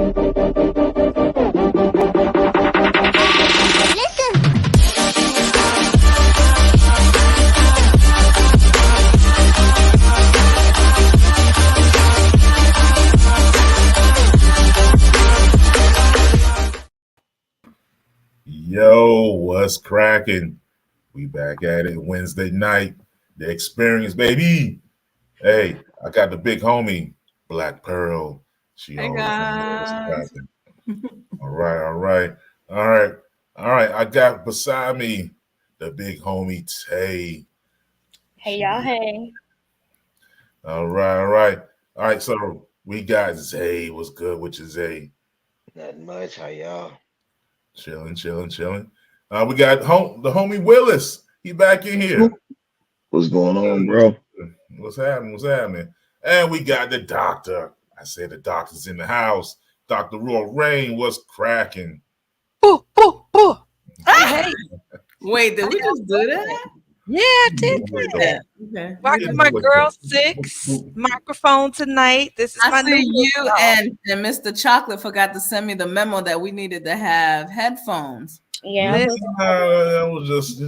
Yo, what's cracking? We back at it Wednesday night. The experience, baby. Hey, I got the big homie, Black Pearl. She Hey always knows what's guys. cracking. All right. I got beside me the big homie Tay. Hey y'all, hey. All right. So we got Zay. What's good with you, Zay? Nothing much. How y'all? Chilling. We got the homie Willis. He back in here. What's going on, bro? What's happening? And we got the doctor. I said the doctor's in the house. Dr. Roy Rain, what's cracking? Boo. Hey. Wait, did we just do that? Yeah, I did that. Okay. Rocking my girl 6 microphone tonight. This is my I see new you and Mr. Chocolate forgot to send me the memo that we needed to have headphones. Yeah. That was just hey,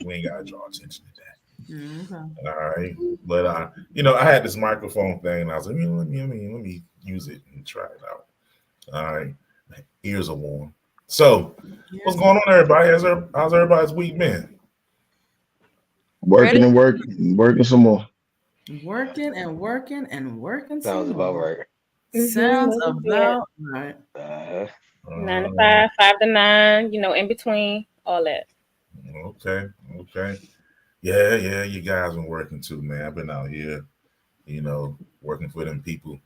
we ain't gotta draw attention to that. Okay. All right, but I had this microphone thing, and I was like, let me use it and try it out. All right, my ears are warm. So, what's going on, everybody? How's everybody's week been? Working and working some more. Working and working. Sounds about right. Sounds about right. 9 to 5, 5 to 9, in between, all that. Okay. Yeah, you guys been working too, man. I've been out here, working for them people.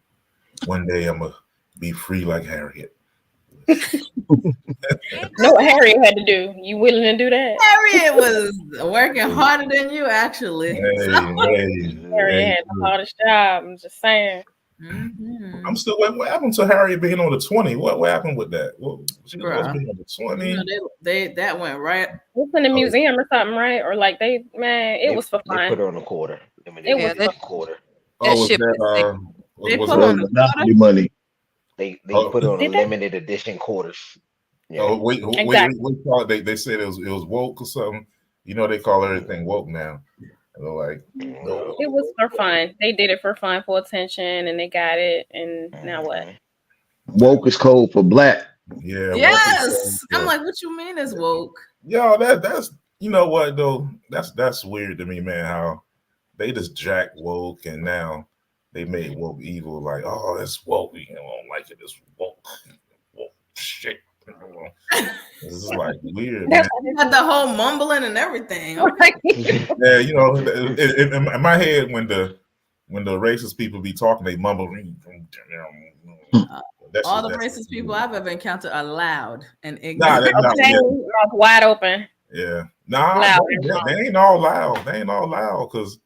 One day I'm gonna be free like Harriet. Know what Harriet had to do? You willing to do that? Harriet was working harder than you, actually. Harriet had the hardest job. I'm just saying. Mm-hmm. I'm still waiting. What happened to Harriet being on the 20? What happened with that? She was supposed to be on the 20. That went right. It's in the museum or something, right? Or like it was for fun. They put her on a quarter. It was a quarter. Was They that put on the monopoly money. They put on a limited edition quarters. Yeah. Oh, wait, Exactly. what call it? They said it was woke or something. They call everything woke now. And they're like, no. It was for fun. They did it for fun, for attention, and they got it. And now what? Woke is code for black. Yeah. Yes. I'm like, what you mean is woke? Yo, that's what though? That's weird to me, man. How they just jacked woke and now they made woke evil. Like, oh, that's woke. I don't like it. It's woke shit. This is like weird. Man. Had the whole mumbling and everything. Okay. Yeah, in my head when the racist people be talking, they mumble. All the racist people I've ever encountered are loud and ignorant. Wide open. Yeah, they ain't all loud. They ain't all loud because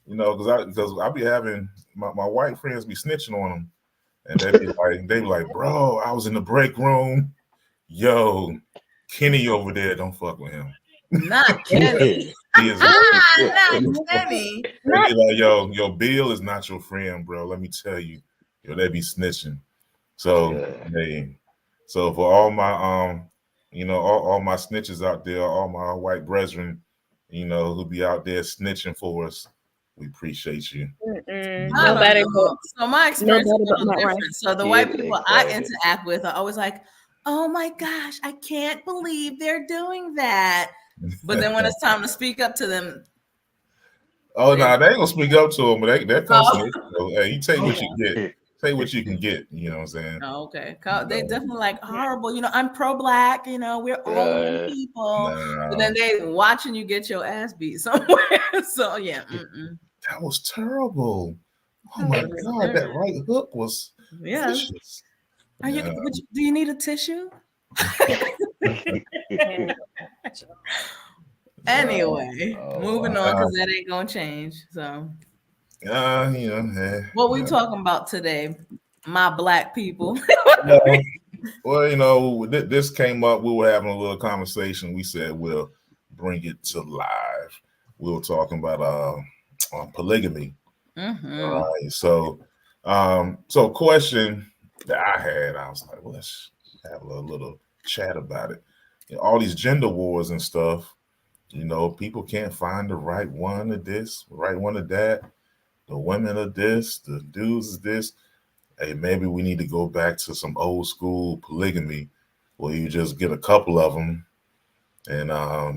I be having my white friends be snitching on them, and they be like, bro, I was in the break room. Yo, Kenny over there, don't fuck with him. Not Kenny. He is not Kenny. They be like, yo, Bill is not your friend, bro. Let me tell you. They be snitching. So so for all my all my snitches out there, all my white brethren, who be out there snitching for us, we appreciate you. Nobody. So my experience is a little different. So the white people I interact with are always like, oh my gosh, I can't believe they're doing that. But then when it's time to speak up to them, they ain't gonna speak up to them, but they're constantly. Hey, you take what you get. Say what you can get. You know what I'm saying? Oh, okay. They definitely like horrible. I'm pro-black. We're all people. But then they watching you get your ass beat somewhere. So yeah. That was terrible. Oh my God, that right hook was vicious. Do you need a tissue? Anyway, moving on because that ain't gonna change. So, what we talking about today, my black people? Well, this came up. We were having a little conversation. We said we'll bring it to live. We were talking about polygamy. Mm-hmm. All right, so So question that I had, I was like, well, let's have a little chat about it. All these gender wars and stuff, people can't find the right one of this, right one of that, the women of this, the dudes is this. Hey, maybe we need to go back to some old school polygamy where you just get a couple of them, and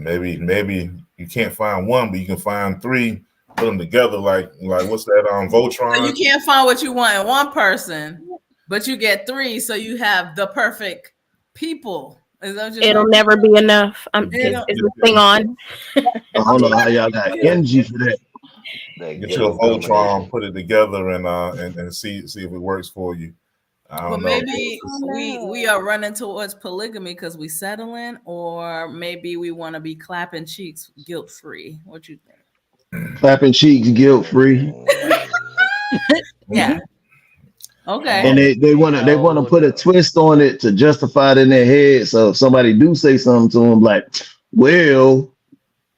maybe you can't find one, but you can find three, put them together like what's that Voltron? So you can't find what you want in one person, but you get three, so you have the perfect people. It'll never be enough. Is this thing on? I don't know how y'all got energy for that. Get your Voltron, put it together, and see if it works for you. I don't know. Maybe we are running towards polygamy because we settling, or maybe we want to be clapping cheeks guilt free. What you think? Clapping cheeks guilt free. Yeah. Okay. And they want to put a twist on it to justify it in their head. So if somebody do say something to them like, well,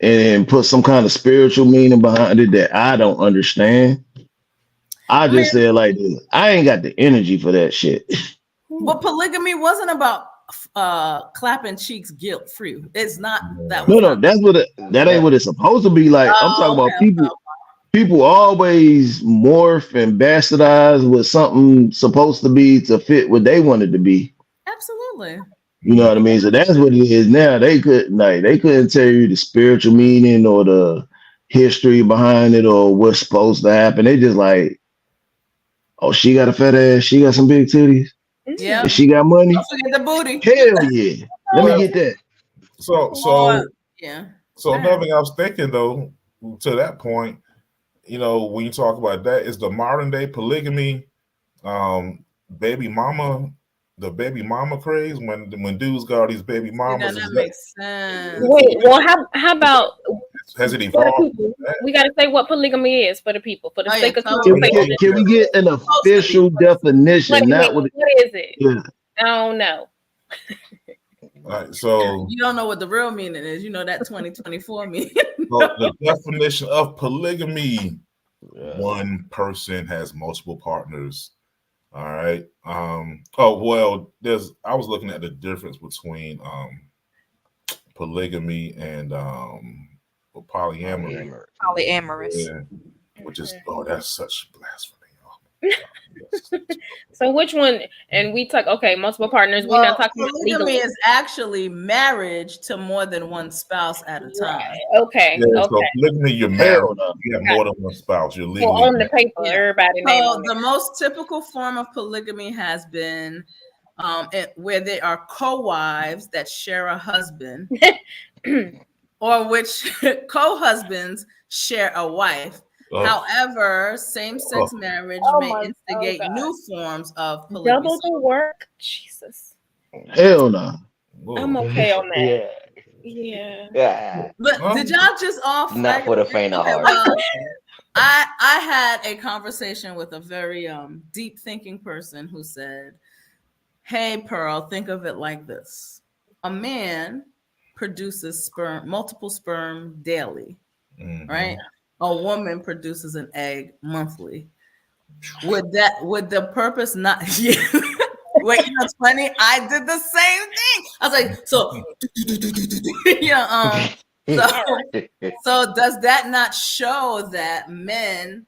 and put some kind of spiritual meaning behind it that I don't understand, I just said like this. I ain't got the energy for that shit. But polygamy wasn't about clapping cheeks guilt free. It's not that. No, that's that ain't what it's supposed to be like. I'm talking about people. People always morph and bastardize what something supposed to be to fit what they wanted to be. Absolutely. You know what I mean? So that's what it is now. They couldn't tell you the spiritual meaning or the history behind it or what's supposed to happen. They just like, oh, she got a fat ass, she got some big titties. Yeah. She got money. Don't forget the booty. Hell yeah. Let me get that. So yeah. So another thing I was thinking though, to that point, when you talk about that, is the modern day polygamy, baby mama, the baby mama craze when dudes got all these baby mamas. That makes sense. Wait, well, how about has it evolved? We got to say what polygamy is for the people, for the sake of can we get an official definition? What is it? Yeah. I don't know. Right, so you don't know what the real meaning is. You know that 2024 meaning. The definition of polygamy: one person has multiple partners. All right. I was looking at the difference between polygamy and polyamory. Polyamorous. Yeah, which is that's such blasphemy. So which one? And we talk multiple partners. We're not talking about polygamy is actually marriage to more than one spouse at a time. Right. Okay. Yeah, so polygamy, you're married. You have more than one spouse. You're legally on the paper. Everybody knows. The most typical form of polygamy has been where they are co-wives that share a husband, or which co-husbands share a wife. However, same-sex marriage may instigate new forms of polygamy. Double the work, Jesus. Hell no. I'm okay on that. Yeah. But did y'all just not for the faint of heart? I had a conversation with a very deep thinking person who said, "Hey, Pearl, think of it like this: a man produces multiple sperm daily, right? A woman produces an egg monthly. Would the purpose not? Yeah. Wait, it's funny. I did the same thing. I was like, so does that not show that men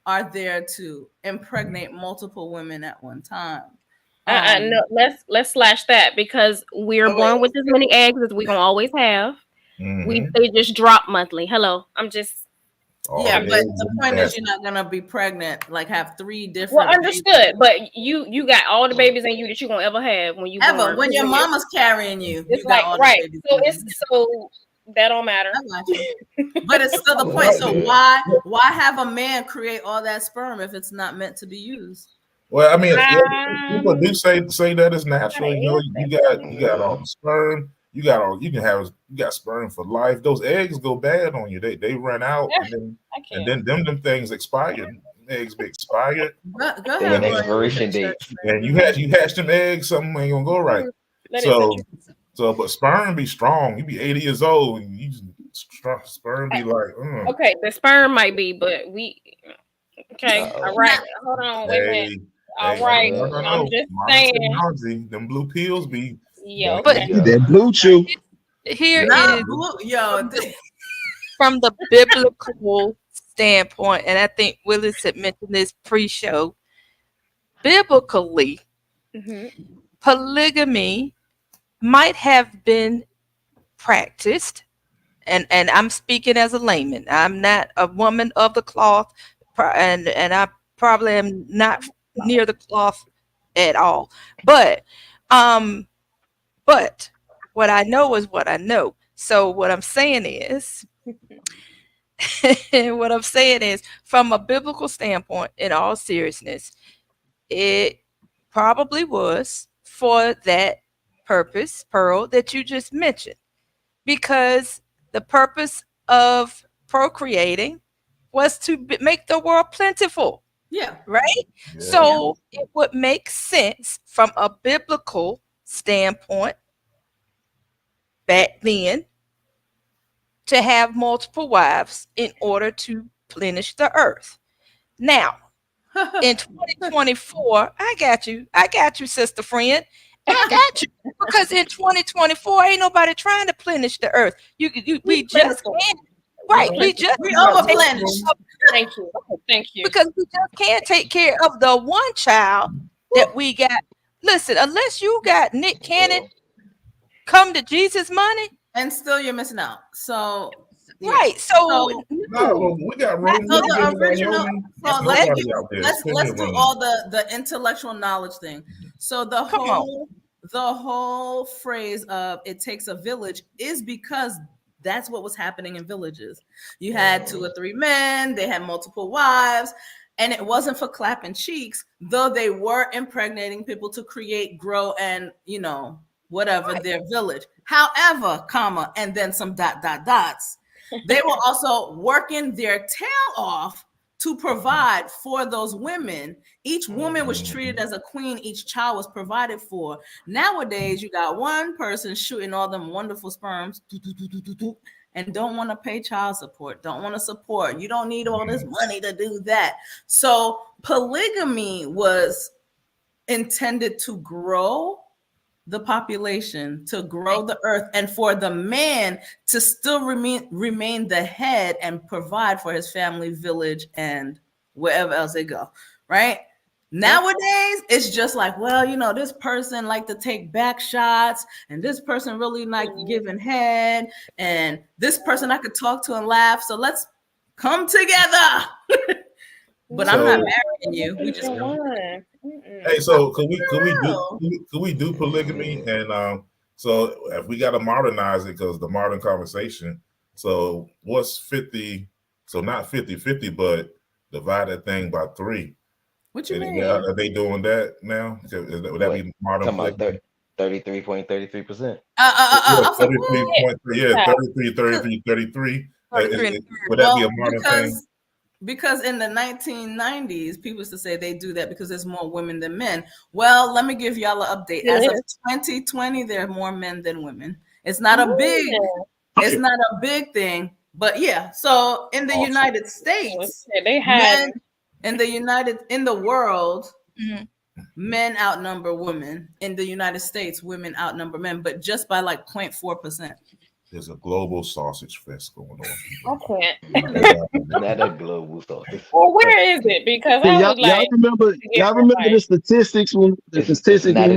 are there to impregnate multiple women at one time? No, let's slash that, because we're born with as many eggs as we gonna always have. They just drop monthly. Hello, I'm just. But the point is, you're not gonna be pregnant, like have 3 different. Well, understood, babies. But you got all the babies in you that you're gonna ever have when you born. When your mama's carrying you. It's like right. So that don't matter. But it's still the point. So why have a man create all that sperm if it's not meant to be used? Well, I mean, people do say that it's natural. You got all the sperm. You got sperm for life. Those eggs go bad on you. They run out, and then them things expire. Eggs be expired. Go ahead. Expiration date. And you hatch them eggs, something ain't gonna go right. But sperm be strong. You be 80 years old, and sperm be like. Okay, the sperm might be, but Okay. All right. Hold on. Wait a minute. All right. I'm just Modern saying. technology, them blue pills be. Yeah. But that blue chew. here Nah, is yo, from the biblical standpoint, and I think Willis had mentioned this pre-show. Biblically, polygamy might have been practiced, and I'm speaking as a layman. I'm not a woman of the cloth, and I probably am not near the cloth at all. But but what I know is what I know. So what I'm saying is what I'm saying is, from a biblical standpoint, in all seriousness, it probably was for that purpose, Pearl, that you just mentioned, because the purpose of procreating was to make the world plentiful. Yeah. Right? Yeah. So it would make sense from a biblical standpoint back then to have multiple wives in order to plenish the earth. Now, in 2024, I got you, sister friend. I got you. Because in 2024, ain't nobody trying to plenish the earth. We just can't. Right. We overplenished. Thank you. Thank you. Because we just can't take care of the one child that we got. Listen, unless you got Nick Cannon come to Jesus money. And still you're missing out. So right. So no, we got room. So the original. So let's do all the intellectual knowledge thing. So the whole phrase of "it takes a village" is because that's what was happening in villages. You had 2 or 3 men. They had multiple wives. And it wasn't for clapping cheeks, though they were impregnating people to create, grow, and whatever their village. However, comma, and then some dots. They were also working their tail off to provide for those women. Each woman was treated as a queen. Each child was provided for. Nowadays, you got one person shooting all them wonderful sperms and don't want to pay child support, don't want to support. You don't need all this money to do that. So polygamy was intended to grow the population, to grow the earth, and for the man to still remain the head and provide for his family, village, and wherever else they go, right? Nowadays, it's just like, well, this person like to take back shots, and this person really like giving head, and this person I could talk to and laugh. So let's come together. But I'm not marrying you. We just Hey, so could we do polygamy? And so if we got to modernize it, because the modern conversation. So what's 50? So not 50-50, but divide that thing by 3. What you mean? Are they doing that now? Would that be modern? 33.33%. 33. Would that be a modern thing? Because in the 1990s, people used to say they do that because there's more women than men. Well, let me give y'all an update. As of 2020, there are more men than women. It's not a big thing, but yeah. So in the United States, they have in the world, men outnumber women. In the United States, women outnumber men, but just by like 0.4%. There's a global sausage fest going on. I can't. Not a global sausage. Well, where is it? Because y'all remember the statistics when we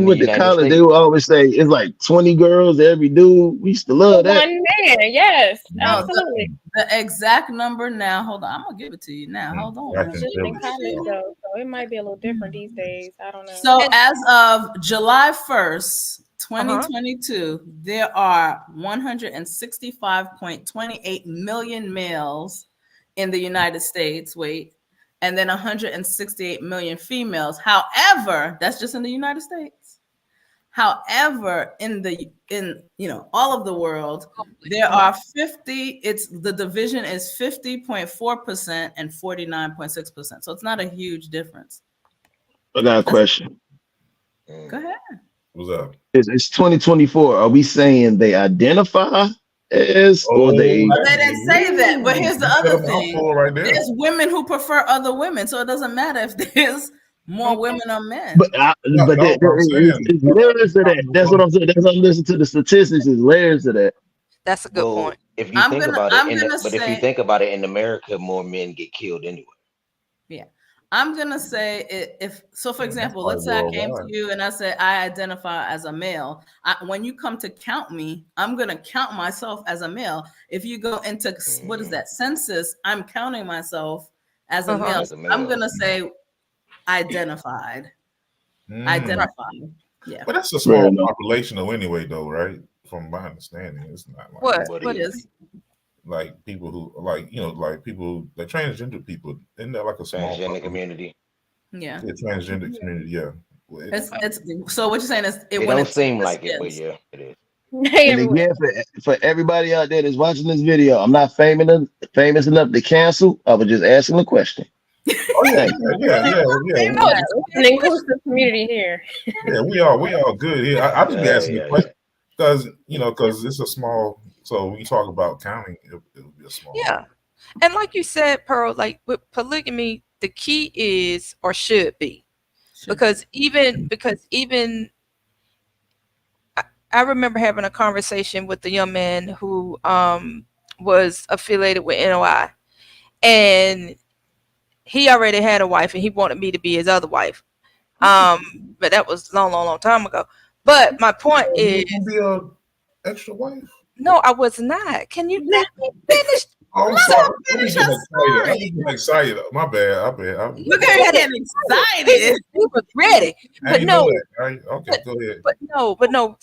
went to college? They would always say it's like 20 girls every dude. We used to love that. One man, yes, absolutely. The exact number now. Hold on, I'm gonna give it to you now. Hold on. So it might be a little different these days. I don't know. So as of July 1st, 2022, there are 165.28 million males in the United States. And then 168 million females. However, that's just in the United States. However, in all of the world, there are 50. The division is 50.4% and 49.6%. So it's not a huge difference. I got a question. Go ahead. What's up? It's 2024. Are we saying they identify Yes, or they. But they didn't say that. But here's the other thing: right there. there's women who prefer other women, so it doesn't matter if there's more women or men. But No, but no, I'm saying, it's layers to that. That's what I'm saying. That's what I'm listening to the statistics. Is layers to that. That's a good point. If you think about it, I'm gonna but if you say, think about it, in America, more men get killed anyway. yeah, I'm gonna say if so. For example, probably let's say I came to worldwide. you and I said I identify as a male. When you come to count me, I'm gonna count myself as a male. If you go into what is that census, I'm counting myself as a male. As a I'm male. gonna say identified. Mm. Identified. Yeah. But that's a Fair small enough. population though, anyway, though, right? From my understanding, it's not like What? What is? like people who like like people like transgender people. Isn't that like a small Transgender population? community. Yeah. The transgender community, yeah. Well, It's so what you're saying is It when don't it's seem like it, but is. yeah, it is. They And everywhere. again, for everybody out there that's watching this video, I'm not famous enough to cancel. I was just asking a question. Oh yeah, Thank you. yeah. Oh, it's an inclusive community here. Yeah, we all good here. I just be asking the Yeah. question because because it's a small. So when you talk about counting, it would be a small. Yeah. And like you said, Pearl, like with polygamy, the key is or should be. Because even I remember having a conversation with a young man who was affiliated with NOI, and he already had a wife and he wanted me to be his other wife. But that was long time ago. But my point is, You be a extra wife. no, I was not. Can you let me finish? Oh, I'm sorry. I'm finish getting your excited. story. I'm getting excited. My bad. Look at him getting excited. He was ready. I But didn't know no, that. Right? Okay, go ahead. but no.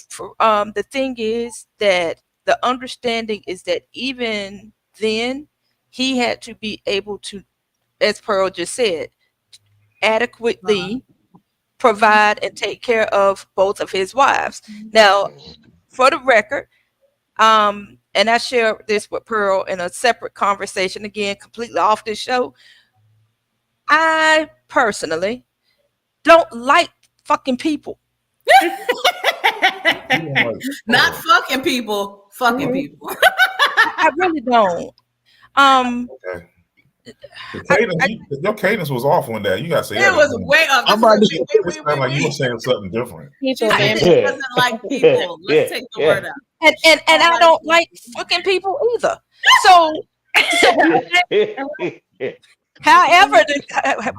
The thing is that the understanding is that even then, he had to be able to, as Pearl just said, adequately provide and take care of both of his wives. Now, for the record, and I share this with Pearl in a separate conversation, again, completely off this show. I personally don't like fucking people. Not fucking people, fucking people. I really don't. Okay. Your cadence was off one day. You gotta say It that was again. way up. I'm about to It sounded like you were saying something different. She People, said man. she doesn't like people. Let's take the word out. And I don't like fucking people either. So however,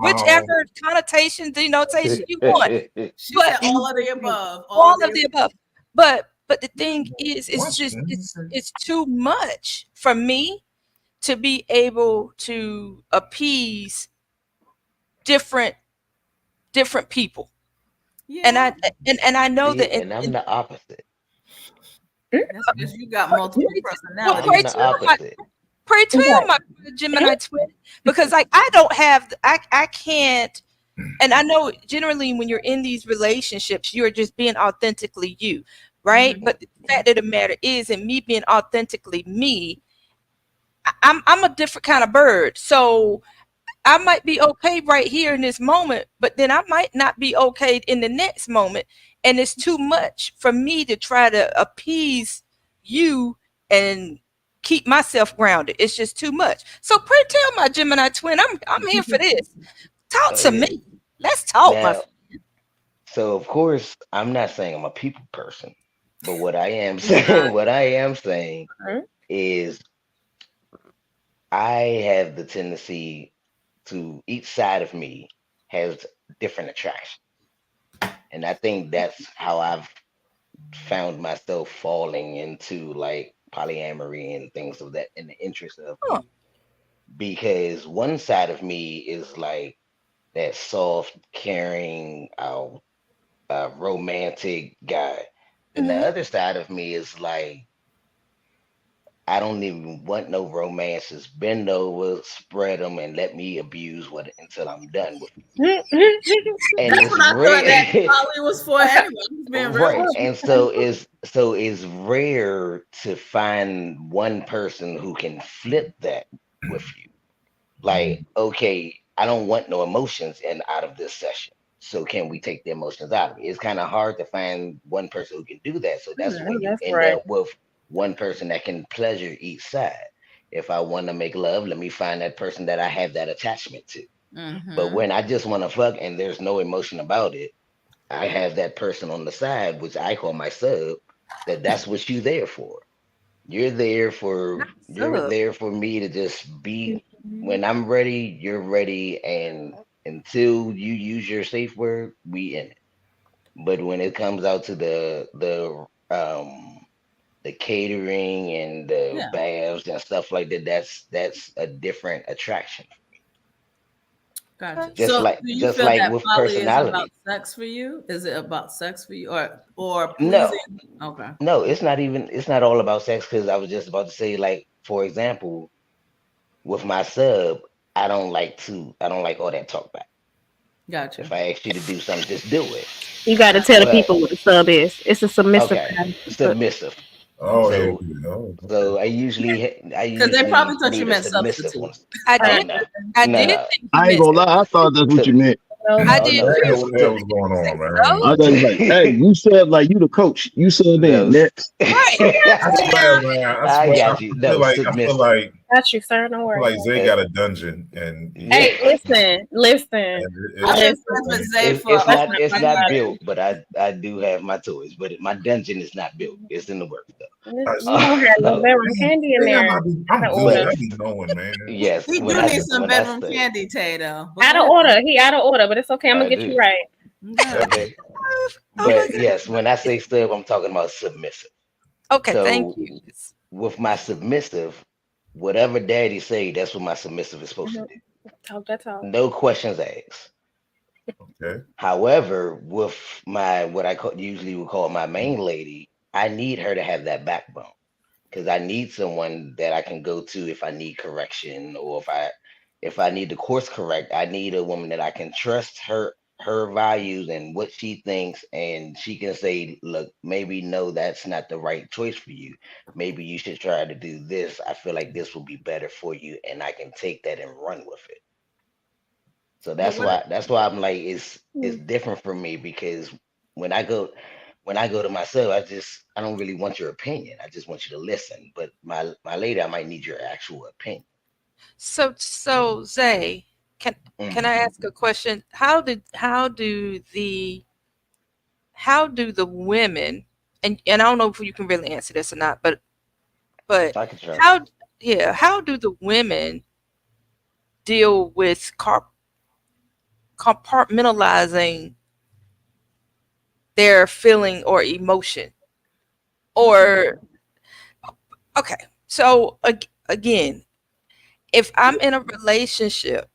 whichever connotation, denotation you want. She said all of the above. All of the above. But the thing is, it's too much for me to be able to appease different people. Yeah. And I know that. And I'm the opposite. That's because you got multiple personalities. I'm the opposite. Pray tell my Gemini twin, because like I can't, and I know generally when you're in these relationships, you're just being authentically you, right? But the fact of the matter is, in me being authentically me, I'm a different kind of bird. So I might be okay right here in this moment, but then I might not be okay in the next moment. And it's too much for me to try to appease you and keep myself grounded. It's just too much. So pray tell my Gemini twin, I'm here for this. Talk to me. Let's talk, my friend. So of course, I'm not saying I'm a people person, but what I am saying, is I have the tendency to each side of me has different attraction. And I think that's how I've found myself falling into like polyamory and things of that in the interest of me. Because one side of me is like that soft, caring, romantic guy. And the other side of me is like, I don't even want no romances. Bend over, spread them, and let me abuse until I'm done with it. And That's it's what I thought that rare, Polly was for anyway. Just being real right? with you. And so it's rare to find one person who can flip that with you. Like, okay, I don't want no emotions out of this session. So can we take the emotions out of it? It's kind of hard to find one person who can do that. So that's when you end up with one person that can pleasure each side. If I want to make love, let me find that person that I have that attachment to. But when I just want to fuck and there's no emotion about it, I have that person on the side, which I call my sub, that's what you there for. You're Sub. there for me to just be when I'm ready, you're ready, and until you use your safe word, we in it. But when it comes out to the catering and the Yeah. baths and stuff like that, that's a different attraction. Gotcha. Just So, like do you just feel like that with poly is about personality. sex for you? Is it about sex for you, or No, pleasing? Okay. no, it's not all about sex because I was just about to say, like, for example, with my sub, I don't like all that talk back. Gotcha. If I ask you to do something, just do it. You got to tell the But people what a sub is. It's a submissive okay, kind. But submissive. Oh yeah. So Oh, so okay. I Because they probably usually thought you need a meant submissive substitute. one. I Oh did. no, I no, did no. think you I ain't meant gonna lie, I thought that's what Sub, you meant. no, I oh did no, I didn't know too. what the hell was going on, man. I thought you like, hey, you sub like you the coach. You sub in no. next. right. I swear, man. I I swear. got you. No, I feel submissive. like got you, sir. Don't worry. Zay Uh, got a dungeon, and yeah. Hey, listen, I've been it's friends with listen. Zay for Let's over not It's talk 3 not about it. built, years. but I do have my toys. But my dungeon is not built. It's in the works I You don't have no though. bedroom candy in Zay, there. I'm Out of good. order. But I be knowing, man. yes, He do need some when I bedroom say candy, Tay, though. But Out go of ahead. order. He out of order, but it's okay. I'm gonna I get you do. right. Okay. Okay. Oh my But god. yes, when I say sub, I'm talking about submissive. Okay, thank So you. with my submissive, whatever daddy say, that's what my submissive is supposed to Mhm. do. Talk that talk. No questions asked. Okay. However, with my usually would call my main lady, I need her to have that backbone because I need someone that I can go to if I need correction or if I need to course correct. I need a woman that I can trust her values and what she thinks, and she can say, "Look, maybe no, that's not the right choice for you. Maybe you should try to do this. I feel like this will be better for you," and I can take that and run with it. So But what? that's why I'm like it's Mm. different for me because when I go when I go to myself, I don't really want your opinion. I just want you to listen. But my lady, I might need your actual opinion. So Zay, can I Mhm. ask a question? How do the women, and I don't know if you can really answer this or not, but I can try. how do the women deal with compartmentalizing their feeling or emotion? Or okay, so again, if I'm in a relationship,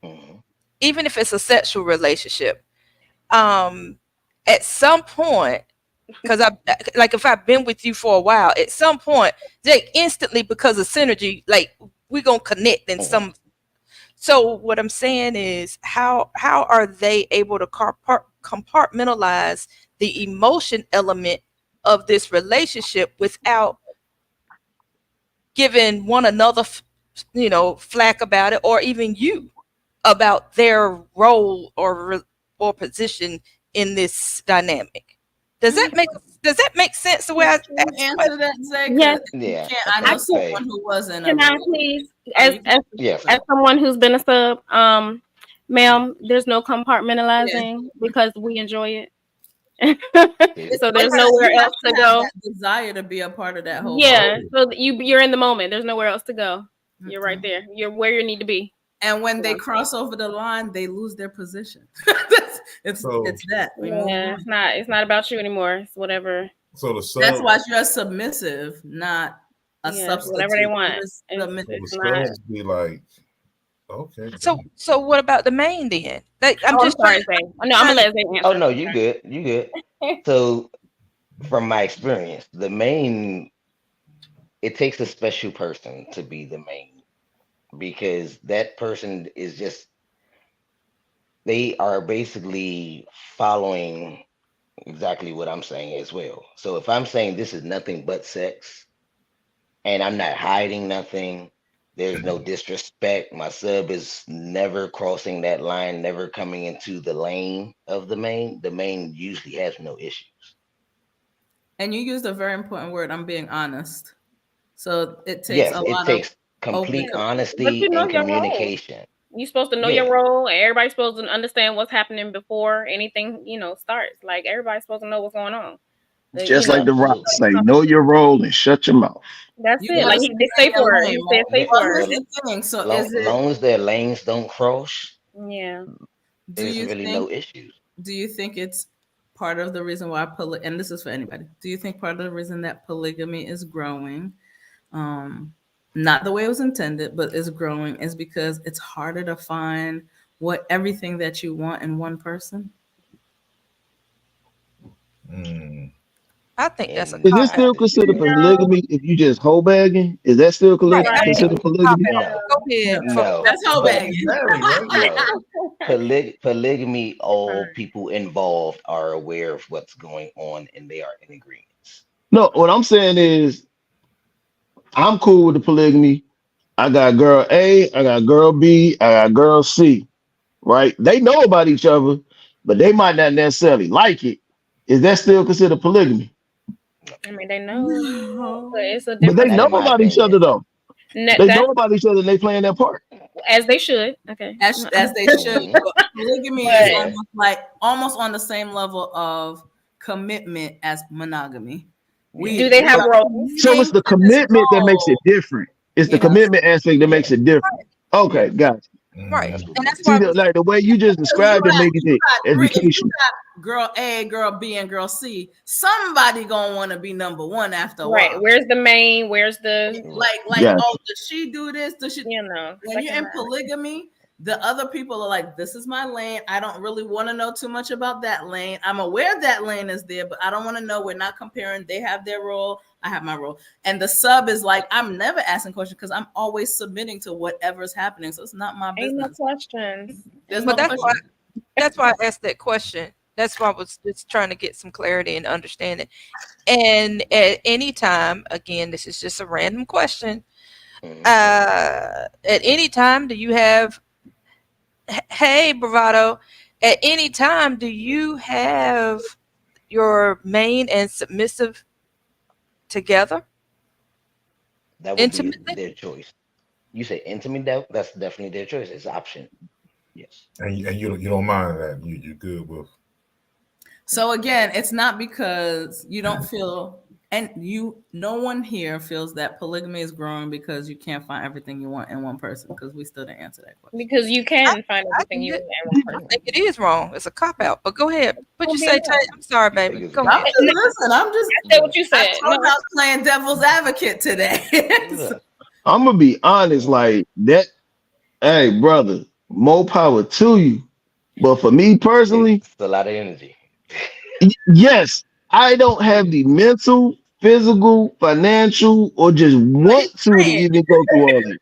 Mhm. even if it's a sexual relationship, um at some point, because I like if I've been with you for a while, at some point they instantly, because of synergy, like we're gonna connect in Mhm. some. So what I'm saying is, how are they able to compartmentalize the emotion element of this relationship without giving one another flack about it, or even you about their role or position in this dynamic? Does that make sense the way I Can you asked the answer question? that, Zay? Yes, Because you Yeah. can't. I Okay. I know can. someone Say who was in a Can I relationship. please, Oh, as you can. as yes. as someone who's been a sub, ma'am, there's no Yeah. compartmentalizing because we enjoy it. See? It's So there's because nowhere you have else to to have go. that desire to be a part of that whole process. Yeah. Oh, So you're in the moment. There's nowhere else to go. You're right Mm-mm. there. You're where you need to be. And when they Yeah. cross over the line, they lose their position. so It's that we move Yeah, on. it's not about you anymore. It's whatever. the That's sub, why you're submissive, not a Yeah, it's whatever they substitute. want. You're It's so the it's not. subs be like, okay, So what about the main then? I'm Oh, I'm just trying sorry, to Zay. No, I'm gonna trying to let Zay Oh answer. no, you good. You good. Okay. So from my experience, the main it takes a special person to be the main because that person is just they are basically following exactly what I'm saying as well. So if I'm saying this is nothing but sex and I'm not hiding nothing, there's no disrespect. My sub is never crossing that line, never coming into the lane of the main. The main usually has no issues. And you used a very important word. I'm being honest. So it takes Yes, a it lot of takes open complete But honesty you know and your role. communication. You're supposed to know Yeah. your role, and everybody's supposed to understand what's happening before anything, starts. Like everybody's supposed to know what's going on. Just like the rock Absolutely. say, know your role and shut your mouth. That's you it. gotta Like stay the in safe your word. lane, He said right? safe Yeah. Well, word. here's the thing. So Long, is it long as their lanes don't cross, Yeah. do there's you really think no issues. it's part of the reason why and this is for anybody, do you think part of the reason that polygamy is growing, um not the way it was intended, but is growing, is because it's harder to find what everything that you want in one person? Mm. I think that's a And Is cop this out. still I considered disagree. No. polygamy if you just hoe bagging? Is that still Right. I Right. think considered it's a cop polygamy? out. No, Go ahead. No, no. that's whole But But bagging. you married, right? no, polygamy, all people involved are aware of what's going on and they are in agreement. No, what I'm saying is I'm cool with the polygamy. I got girl A, I got girl B, I got girl C, right? They know about each other, but they might not necessarily like it. Is that still considered polygamy? I mean, they know, but No. it's a But they different Not know in my about each opinion. other though. They know That's about each other and they playing their part. as they should. Okay. As they should, Hmm. but polygamy is But Yeah. almost on the same level of commitment as monogamy. do We they Yes. we have are roles? So it's committing the to this commitment that makes it role. different. It's the Yes. commitment aspect that makes Yeah. it different. Okay, Yeah. gotcha. Yeah. Right. Mm. That's what And makes that's it why See, I was different. like the way you just Because described it, make you it got three. If you education. got girl A, girl B, and girl C, somebody gonna want to be number one after a Right. while. Where's the main? Where's the Right. Gotcha. Oh, does she do this? Does she? When you're second in line? polygamy, the other people are like, this is my lane. I don't really want to know too much about that lane. I'm aware that lane is there, but I don't want to know. We're not comparing. They have their role. I have my role. And the sub is like, I'm never asking questions because I'm always submitting to whatever's happening. So it's not my Ain't no business. questions. There's but no question. that's why I asked that question. That's why I was just trying to get some clarity and understanding. And at any time, again, this is just a random question. Mhm. At any time, do you have, hey, Bravado, at any time, do you have your main and submissive together That would be intimately? their choice. You say intimate, that's definitely their choice. It's option. Yes. And you don't mind that. You're good with. So again, it's not because you don't feel, and no one here feels that polygamy is growing because you can't find everything you want in one person, because we still didn't answer that question. Because you can find I everything you did. want in one I person. think it is wrong. It's a cop out. But go ahead. What you Don't be say, wrong. Tay? I'm sorry, I baby. think it's a Go I'm ahead. cop just listen. I'm just. I said what you I said. told No, you I was playing devil's advocate today. out. I'm gonna be honest, like that. Hey, brother, more power to you. But for me personally, It's a lot of energy. yes, I don't have the mental, physical, financial, or just He's want to praying. even go through all that.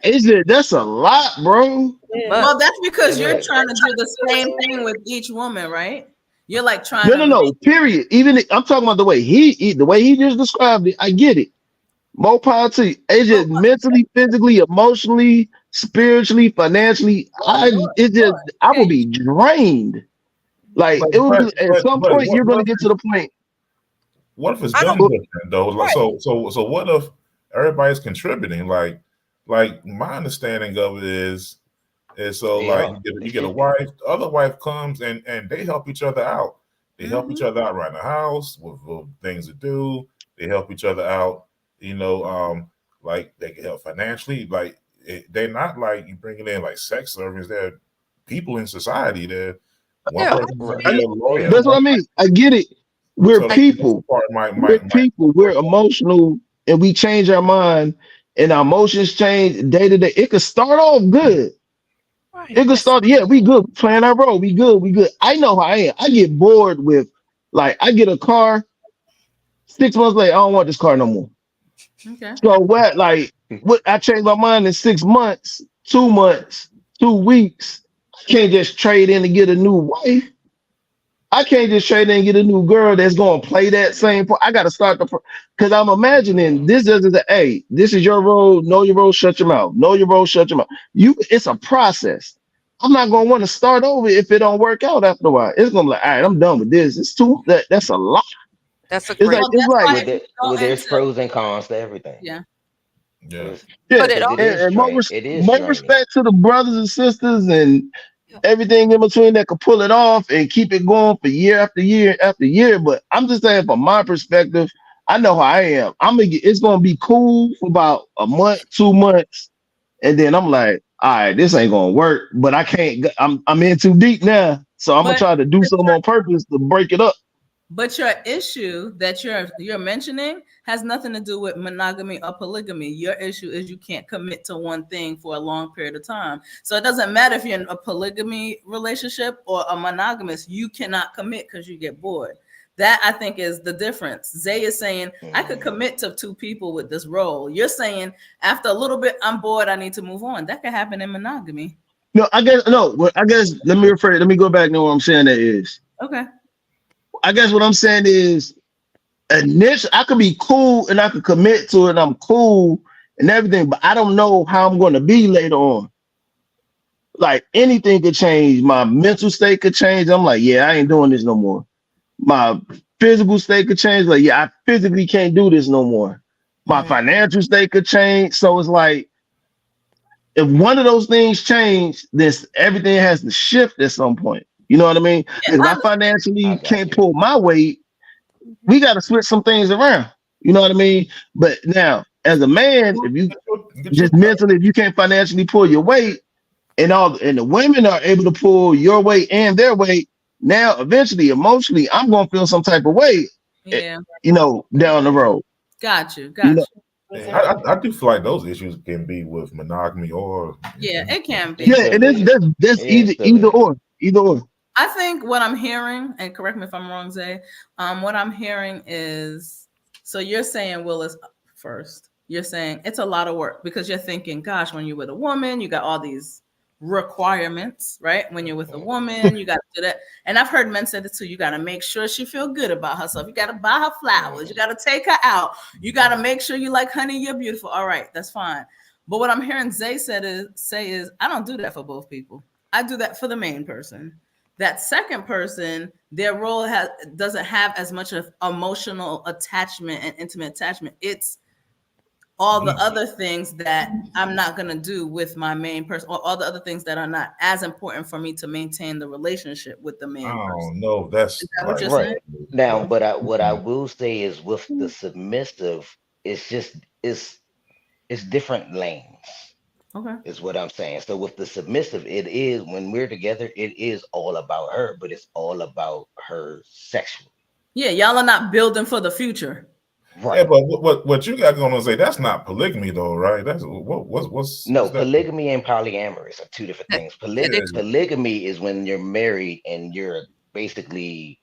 It's just that's a lot, bro. But Well, that's because It you're is. trying to do the same thing with each woman, right? You're like trying No, to no, make. no. Period. I'm talking about the way he just described it. I get it. More power to you. It's But just mentally, physically, emotionally, spiritually, financially. I okay, will be drained. Like it will be at some But point you're gonna get to the point. what if it's I done don't. different though? Like, Right. so what if everybody's contributing? Like my understanding of it is so They like are. They you get a should be. wife, the other wife comes and they help each other out. They help each mhm. other out around the house with things to do. They help each other out, like they can help financially. Like they're not like you bringing in like sex servants. They're people in society. They're one Yeah. person might Right. be I, a lawyer, Yeah. that's what I mean. I get it. We're so I, that's the people. part We're might people. We're work out. emotional, and we change our mind, and our emotions change day to day. It could start off good. right. It could start, yeah, we good playing our role. We good. We good. I know how I am. I get bored with, like, I get a car. 6 months later, I don't want this car no more. Okay. So what? Like, what? I changed my mind in 6 months, 2 months, 2 weeks. I can't just trade in to get a new wife. I can't just trade in and get a new girl that's going to play that same part. I got to start because I'm imagining this isn't the, hey, this is your role. Know your role. Shut your mouth. Know your role. Shut your mouth. It's a process. I'm not going to want to start over if it don't work out after a while. It's going to be like, all right, I'm done with this. That's a lot. That's a It's great. Well, there's pros and cons to everything. Yeah. Yeah. But it Because it is and more, it is more draining. respect to the brothers and sisters and everything in between that could pull it off and keep it going for year after year after year. But I'm just saying, from my perspective, I know how I am. It's gonna be cool for about a month, 2 months, and then I'm like, all right, this ain't gonna work. But I can't. I'm in too deep now, so I'm gonna try to do something on purpose to break it up. But your issue that you're mentioning has nothing to do with monogamy or polygamy. Your issue is you can't commit to one thing for a long period of time. So it doesn't matter if you're in a polygamy relationship or a monogamous, you cannot commit because you get bored. That I think is the difference. Zay is saying, I could commit to 2 people with this role. You're saying after a little bit, I'm bored, I need to move on. That could happen in monogamy. No, I guess let me rephrase. Let me go back to what I'm saying. That is okay. I guess what I'm saying is initially I could be cool and I could commit to it and I'm cool and everything, but I don't know how I'm going to be later on. Like anything could change. My mental state could change. I'm like, yeah, I ain't doing this no more. My physical state could change. Like, yeah, I physically can't do this no more. My financial state could change. So it's like, if one of those things change, this everything has to shift at some point. You know what I mean? If I financially can't pull my weight, we got to switch some things around. You know what I mean? But now, as a man, if you just mentally, if you can't financially pull your weight, and the women are able to pull your weight and their weight, now eventually, emotionally, I'm gonna feel some type of way. Yeah. Down the road. Got you. I do feel like those issues can be with monogamy or it can be. Yeah, and that's either or. I think what I'm hearing, and correct me if I'm wrong, Zay, what I'm hearing is, so you're saying, Willis, first, you're saying it's a lot of work because you're thinking, gosh, when you're with a woman, you got all these requirements, right? When you're with a woman, you got to do that. And I've heard men say this too. You got to make sure she feel good about herself. You got to buy her flowers. You got to take her out. You got to make sure you like, honey, you're beautiful. All right, that's fine. But what I'm hearing Zay say is, I don't do that for both people. I do that for the main person. That second person, their role doesn't have as much of emotional attachment and intimate attachment. It's all the other things that I'm not going to do with my main person, or all the other things that are not as important for me to maintain the relationship with the main person. No, that's that what you're right saying? now. But what I will say is, with the submissive, it's different lanes. Okay, is what I'm saying. So with the submissive, it is, when we're together, it is all about her, but it's all about her sexually. Yeah, y'all are not building for the future. Right. Yeah, but what you got going on, say that's not polygamy though, right? That's what's no, polygamy and polyamorous are 2 different things. Polygamy is when you're married and you're basically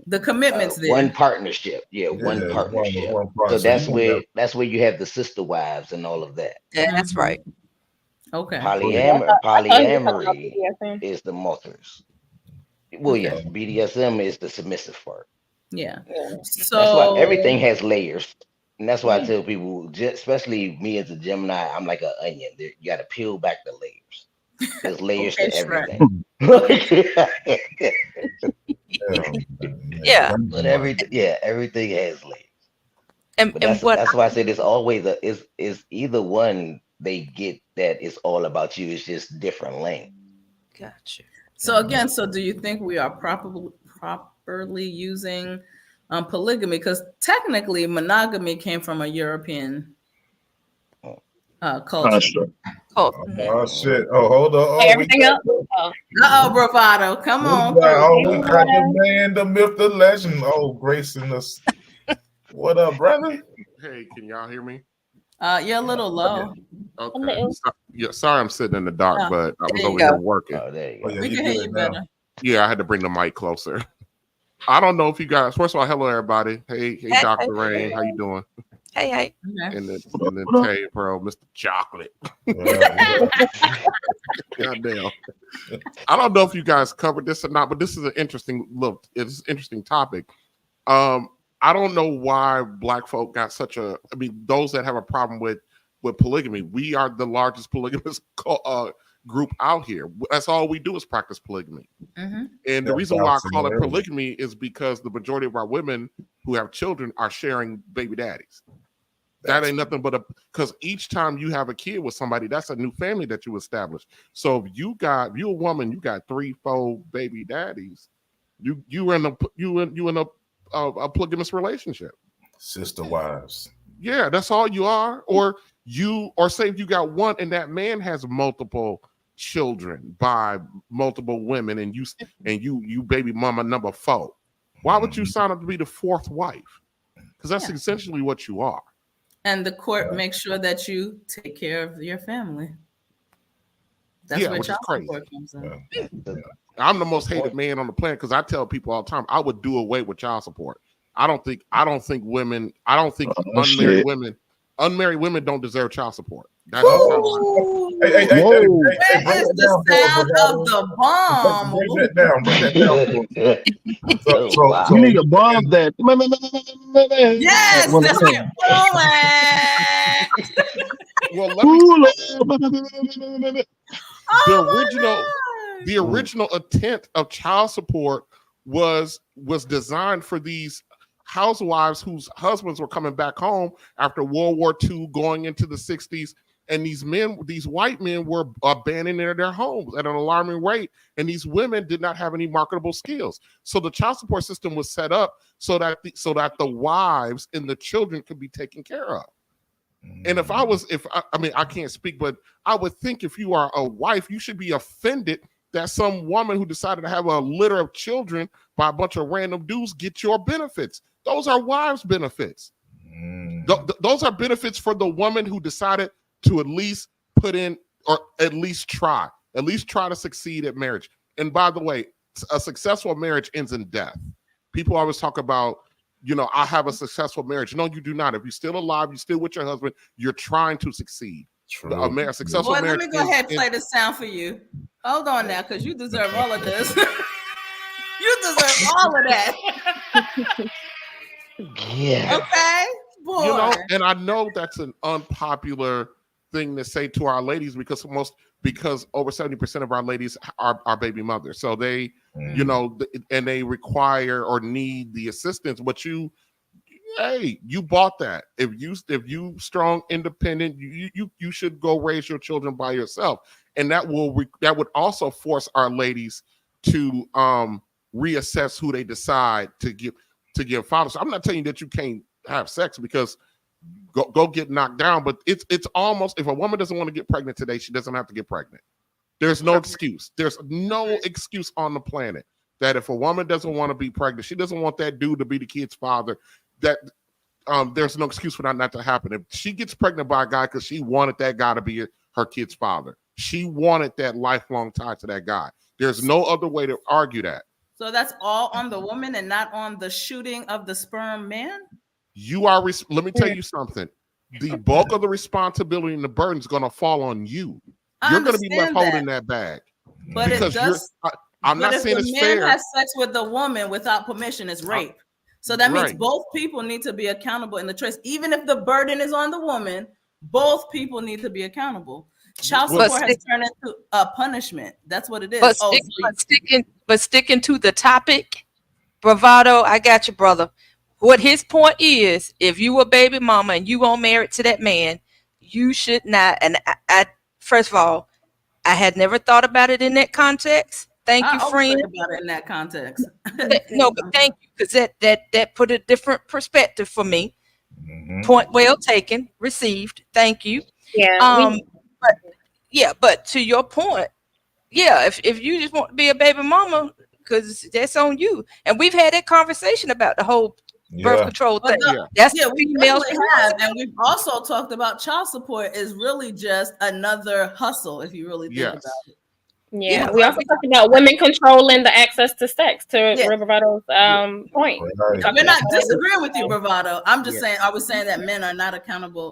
the commitments there. One partnership. One partnership. So that's where you have the sister wives and all of that. Yeah, that's right. Okay. Polyamory is the mothers. Well, yes, BDSM is the submissive part. Yeah. So that's why everything has layers. And that's why I tell people, especially me as a Gemini, I'm like an onion. You got to peel back the layers. There's layers to everything. Yeah. But everything has layers. And that's why I said it's always is either one they get that it's all about you. It's just different lane. Gotcha. So again, do you think we are properly using polygamy? Because technically monogamy came from a European culture. Oh shit! Oh, hold on! Everything else. Bravado! Come on! We got the man, the myth, the legend. Oh, gracing us. What up, brother? Hey, can y'all hear me? You're a little low. Okay. Sorry, I'm sitting in the dark, but I was over here working. Oh, there you go. We can hear you better. Yeah, I had to bring the mic closer. I don't know if you guys. First of all, hello everybody. Hey, Dr. Rain, how you doing? Hey. And then Tay Pearl, Mr. Chocolate. Goddamn. I don't know if you guys covered this or not, but this is an interesting look. It's an interesting topic. I don't know why Black folk got such a. I mean, those that have a problem with polygamy, we are the largest polygamous group out here. That's all we do is practice polygamy. And the reason why I call it polygamy is because the majority of our women who have children are sharing baby daddies. That ain't nothing but because each time you have a kid with somebody, that's a new family that you establish. So if you a woman, you got 3-4 baby daddies, you in a polygamous relationship. Sister wives. Yeah, that's all you are. Or say if you got one and that man has multiple children by multiple women and you baby mama number 4. Why would you sign up to be the 4th wife? Because that's essentially what you are. And the court makes sure that you take care of your family. That's where child support comes in. I'm the most hated man on the planet because I tell people all the time I would do away with child support. I don't think unmarried women don't deserve child support. That's Where is the sound of the bomb? Bring that down. So you need a bomb that. Yes, that's the original intent of child support was designed for these housewives whose husbands were coming back home after World War II, going into the 60s. And these white men were abandoning their homes at an alarming rate. And these women did not have any marketable skills. So the child support system was set up so that the wives and the children could be taken care of. And I can't speak, but I would think if you are a wife, you should be offended that some woman who decided to have a litter of children by a bunch of random dudes get your benefits. Those are wives' benefits. Those are benefits for the woman who decided to at least put in, or at least try to succeed at marriage. And by the way, a successful marriage ends in death. People always talk about, I have a successful marriage. No, you do not. If you're still alive, you're still with your husband, you're trying to succeed. A successful marriage. Let me go ahead and play the sound for you. Hold on now, because you deserve all of this. You deserve all of that. Yeah. Okay, boy. And I know that's an unpopular thing to say to our ladies because over 70% of our ladies are baby mothers. So they, and they require or need the assistance. But you bought that. If you strong, independent, you should go raise your children by yourself. And that would also force our ladies to reassess who they decide to give fathers. So I'm not telling you that you can't have sex because go get knocked down, but it's almost, if a woman doesn't want to get pregnant today, she doesn't have to get pregnant. There's no excuse. There's no excuse on the planet that if a woman doesn't want to be pregnant, she doesn't want that dude to be the kid's father, that there's no excuse for that not to happen. If she gets pregnant by a guy because she wanted that guy to be her kid's father, she wanted that lifelong tie to that guy. There's no other way to argue that. So that's all on the woman and not on the shooting of the sperm man? Let me tell you something. The bulk of the responsibility and the burden is going to fall on you. You're going to be left holding that bag. But I'm not saying it's fair. If a man has sex with a woman without permission, it's rape. So that means both people need to be accountable in the choice. Even if the burden is on the woman, both people need to be accountable. Child support has turned into a punishment. That's what it is. But sticking to the topic, Bravado, I got you, brother. What his point is, if you a baby mama and you gonna marry to that man, you should not. And I first of all, I had never thought about it in that context. Thank you, friend. About it in that context. No, but thank you, because that put a different perspective for me. Point well taken, received. Thank you. Yeah. But to your point, if you just want to be a baby mama, because that's on you. And we've had that conversation about the whole birth control thing. We really have, and we've also talked about child support is really just another hustle if you really think about it. Yeah, we also talked about women controlling the access to sex. To Bravado's point, we're not disagreeing with you, Bravado. I'm just saying, I was saying that men are not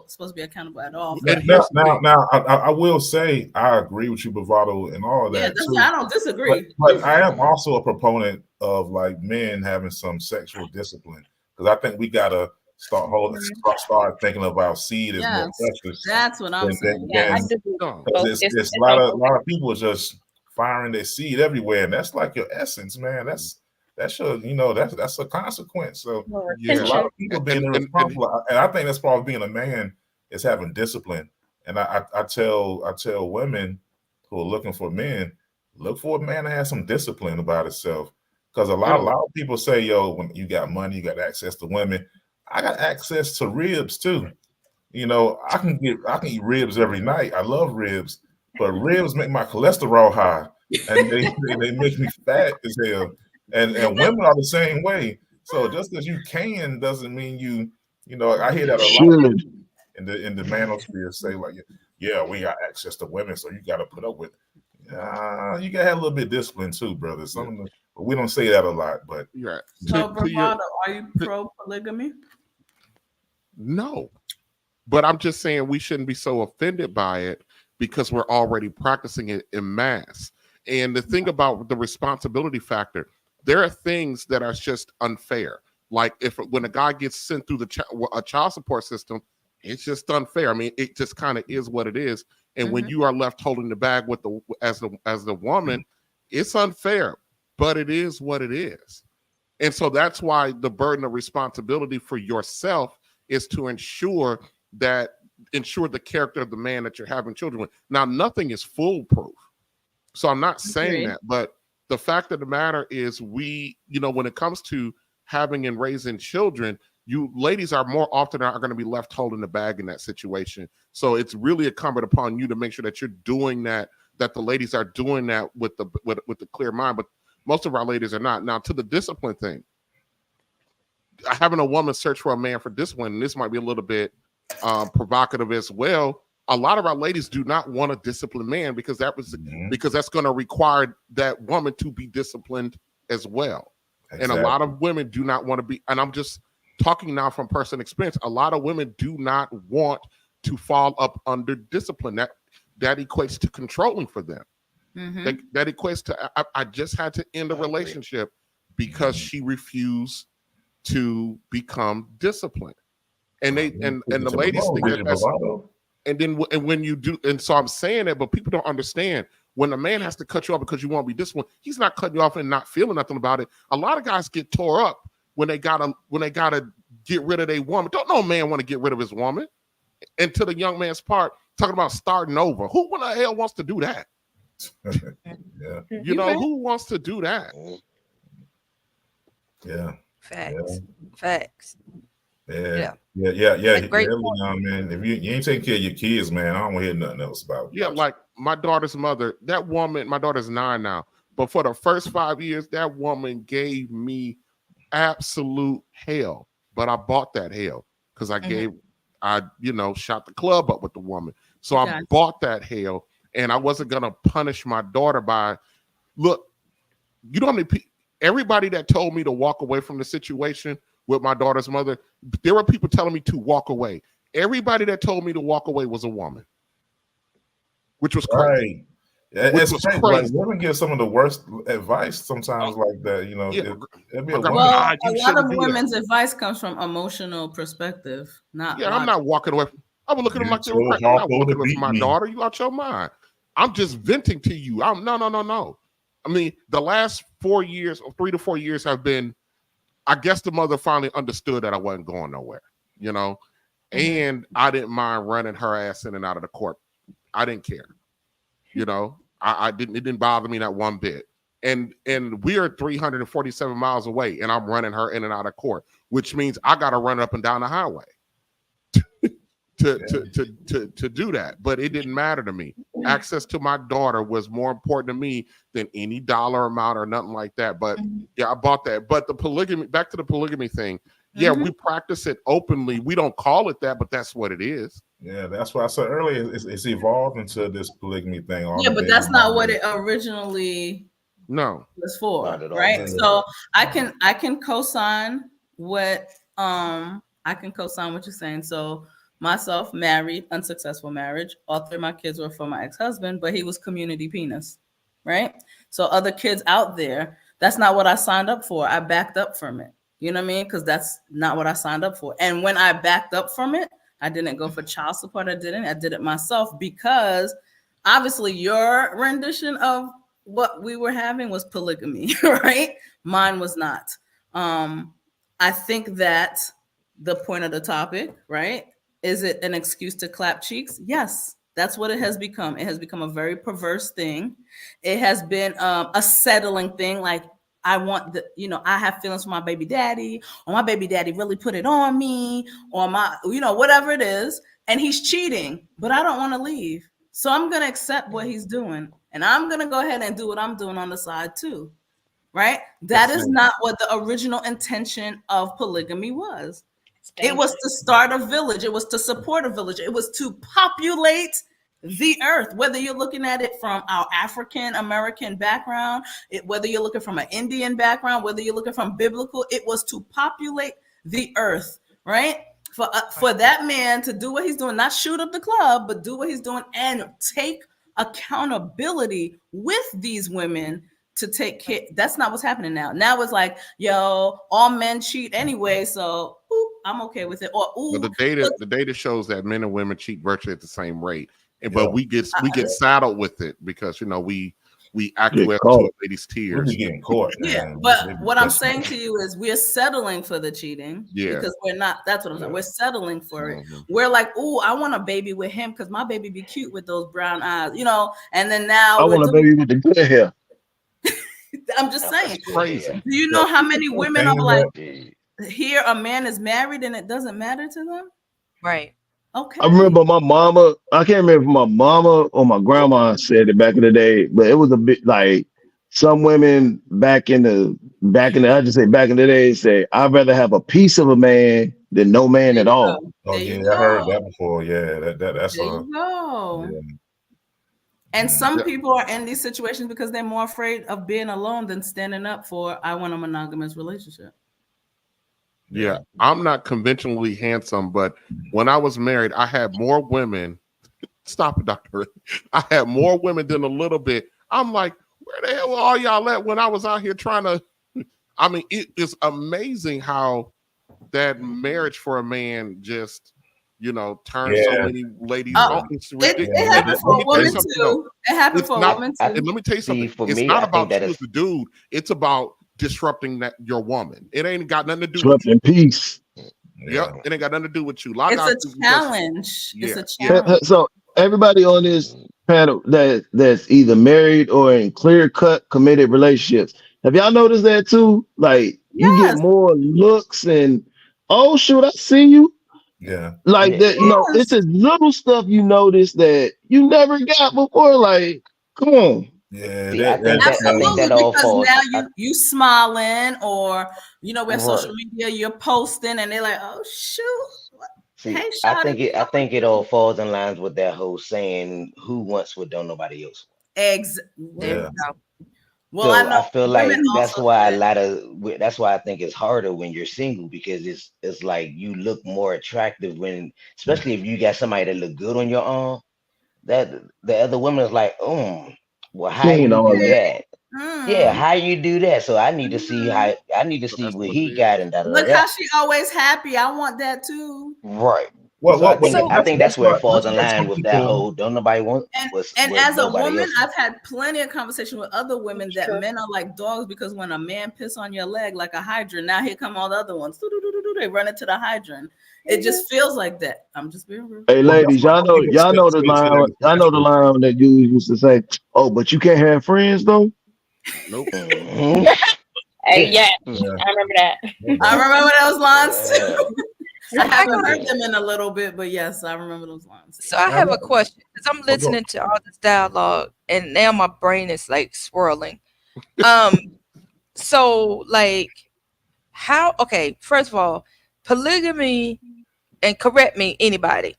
supposed to be accountable at all. Now, I will say I agree with you, Bravado, and all of that. Too. I don't disagree, but I am also a proponent of like men having some sexual discipline because I think we gotta start thinking about seed is more precious. That's what I'm saying. Because it's a lot of people just firing their seed everywhere, and that's like your essence, man. That's your, that's a consequence. So there's a lot of people being irresponsible, and I think that's part of being a man is having discipline. And I tell women who are looking for men, look for a man that has some discipline about himself. Because a lot of people say, yo, when you got money, you got access to women. I got access to ribs too. I can eat ribs every night. I love ribs, but ribs make my cholesterol high, and they make me fat as hell. And women are the same way. So just because you can doesn't mean you. I hear that a lot in the manosphere say like, yeah, we got access to women, so you got to put up with. You gotta have a little bit of discipline too, brother. We don't say that a lot, but yeah. So, Bravado, are you pro polygamy? No, but I'm just saying we shouldn't be so offended by it because we're already practicing it in mass. And the thing about the responsibility factor, there are things that are just unfair. Like when a guy gets sent through a child support system, it's just unfair. I mean, it just kind of is what it is. And when you are left holding the bag with as the woman, it's unfair, but it is what it is. And so that's why the burden of responsibility for yourself is to ensure the character of the man that you're having children with. Now, nothing is foolproof. So I'm not saying that, but the fact of the matter is when it comes to having and raising children, you ladies are more often are going to be left holding the bag in that situation. So it's really incumbent upon you to make sure that you're doing that the ladies are doing that with the clear mind, but most of our ladies are not. Now, to the discipline thing, having a woman search for a man for discipline, and this might be a little bit provocative as well. A lot of our ladies do not want a disciplined man because that's going to require that woman to be disciplined as well. Exactly. And a lot of women do not want to be, and I'm just talking now from personal experience, a lot of women do not want to fall up under discipline. That equates to controlling for them. That equates to I just had to end a relationship because she refused to become disciplined. And the ladies think that's, and when you do, and so I'm saying that, but people don't understand when a man has to cut you off because you won't be disciplined, he's not cutting you off and not feeling nothing about it. A lot of guys get tore up when they gotta get rid of their woman. Don't no man want to get rid of his woman. And to the young man's part, talking about starting over. Who in the hell wants to do that? Who wants to do that? Yeah. Facts. Yeah. Man. If you ain't taking care of your kids, man, I don't want to hear nothing else about it. Yeah, like my daughter's mother, that woman, my daughter's 9 now, but for the first 5 years, that woman gave me absolute hell. But I bought that hell because I shot the club up with the woman. So I bought that hell, and I wasn't gonna punish my daughter by look. You know how many everybody that told me to walk away from the situation with my daughter's mother, there were people telling me to walk away. Everybody that told me to walk away was a woman, which was crazy. It's crazy. Like, women give some of the worst advice sometimes like that. A lot of women's advice comes from emotional perspective. I'm not walking away. I would look at them like they were crazy. I'm not walking away from my daughter. You out your mind. I'm just venting to you. No. I mean, the last 4 years, or 3 to 4 years have been, I guess the mother finally understood that I wasn't going nowhere, and I didn't mind running her ass in and out of the court. I didn't care, I didn't. It didn't bother me not one bit. And we are 347 miles away, and I'm running her in and out of court, which means I got to run up and down the highway to do that. But it didn't matter to me. Access to my daughter was more important to me than any dollar amount or nothing like that. But yeah, I bought that. But back to the polygamy thing. Yeah, we practice it openly. We don't call it that, but that's what it is. Yeah, that's what I said earlier. It's evolved into this polygamy thing. But that's not what it originally was for, right? So I can co-sign what you're saying. So myself, married, unsuccessful marriage. All 3 of my kids were from my ex-husband, but he was community penis, right? So other kids out there, that's not what I signed up for. I backed up from it. You know what I mean? Because that's not what I signed up for. And when I backed up from it, I didn't go for child support. I did it myself because obviously your rendition of what we were having was polygamy, right? Mine was not. I think that the point of the topic, right? Is it an excuse to clap cheeks? Yes, that's what it has become. It has become a very perverse thing. It has been a settling thing. Like, I want the, I have feelings for my baby daddy, or my baby daddy really put it on me, or my, whatever it is, and he's cheating, but I don't want to leave. So I'm going to accept what he's doing, and I'm going to go ahead and do what I'm doing on the side too. Right? That is not what the original intention of polygamy was. It was to start a village. It was to support a village. It was to populate the earth, whether you're looking at it from our African American background, whether you're looking from an Indian background, whether you're looking from biblical, it was to populate the earth, right? For that man to do what he's doing, not shoot up the club, but do what he's doing and take accountability with these women to take care. That's not what's happening now. Now it's like, yo, all men cheat anyway, so I'm okay with it. Or the data shows that men and women cheat virtually at the same rate. But we get saddled with it because we acquiesce to a lady's tears. We're getting caught. Yeah, but what I'm saying to you is we're settling for the cheating. Yeah, because we're not. That's what I'm saying. We're settling for it. We're like, oh, I want a baby with him because my baby be cute with those brown eyes, And then now I want a baby with the good hair. I'm just saying. Crazy. Do you know how many women are like, here a man is married and it doesn't matter to them? Right. Okay. I remember my mama, I can't remember if my mama or my grandma said it back in the day, but it was a bit like some women back in the day say, I'd rather have a piece of a man than no man at all. Oh yeah, I heard that before. Yeah, that's there you go. Yeah. And some people are in these situations because they're more afraid of being alone than standing up for, I want a monogamous relationship. Yeah, I'm not conventionally handsome, but when I was married, I had more women. Stop it, Dr. I had more women than a little bit. I'm like, where the hell were all y'all at when I was out here trying to? I mean, it is amazing how that marriage for a man just, turns so many ladies on. It's ridiculous. It happened for a woman too. It happened for a woman too. And let me tell you something. It's not about you as a dude. It's about disrupting your woman. It ain't got nothing to do disrupting peace. Yeah, it ain't got nothing to do with you. It's a challenge. It's a challenge. So everybody on this panel that's either married or in clear-cut committed relationships, have y'all noticed that too? Like you get more looks and oh shoot, I see you. Yeah. Like that, it's just little stuff you notice that you never got before. Like, come on. Yeah, absolutely. Because now you smiling, or with social media you're posting, and they're like, "Oh shoot!" See, hey, I think it all falls in lines with that whole saying, "Who wants what don't nobody else want." Yeah. Well, so I feel like that's why that's why I think it's harder when you're single, because it's like you look more attractive especially if you got somebody that look good on your arm. That the other woman is like, well, how you do that? Yeah, how you do that? So I need to see what he got and that. Look how she always happy. I want that too. Right. Well, so I think that's where it falls in line with that whole don't nobody want. And as a woman, I've had plenty of conversation with other women that men are like dogs, because when a man piss on your leg like a hydrant, now here come all the other ones. They run into the hydrant. It just feels like that. I'm just being real. Hey, ladies, y'all know the line. I know the line that you used to say, "Oh, but you can't have friends though." Nope. Hey, yeah, I remember that. I remember those lines too. I haven't heard them in a little bit, but yes, I remember those lines. So I have a question, because I'm listening to all this dialogue, and now my brain is like swirling. So like, how? Okay, first of all, polygamy, and correct me, anybody.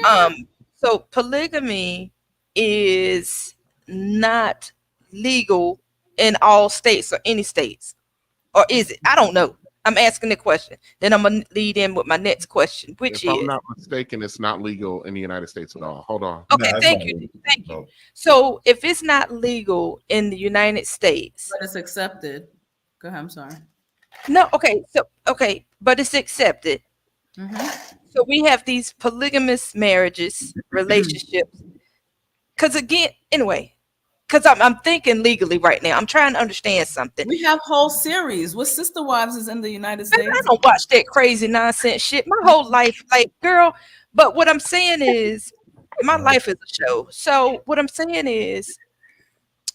Yeah. So polygamy is not legal in all states or any states, or is it? I don't know. I'm asking the question. Then I'm gonna lead in with my next question, which if I'm not mistaken, it's not legal in the United States at all. Hold on. Okay, thank you. So if it's not legal in the United States, but it's accepted. Go ahead. I'm sorry. No, okay, but it's accepted. Mm-hmm. So we have these polygamous marriages, relationships. Because again, anyway, because I'm thinking legally right now. I'm trying to understand something. We have whole series with Sister Wives is in the United Man, I States. don't watch that crazy nonsense shit my whole life, like girl. But what I'm saying is, my life is a show. So what I'm saying is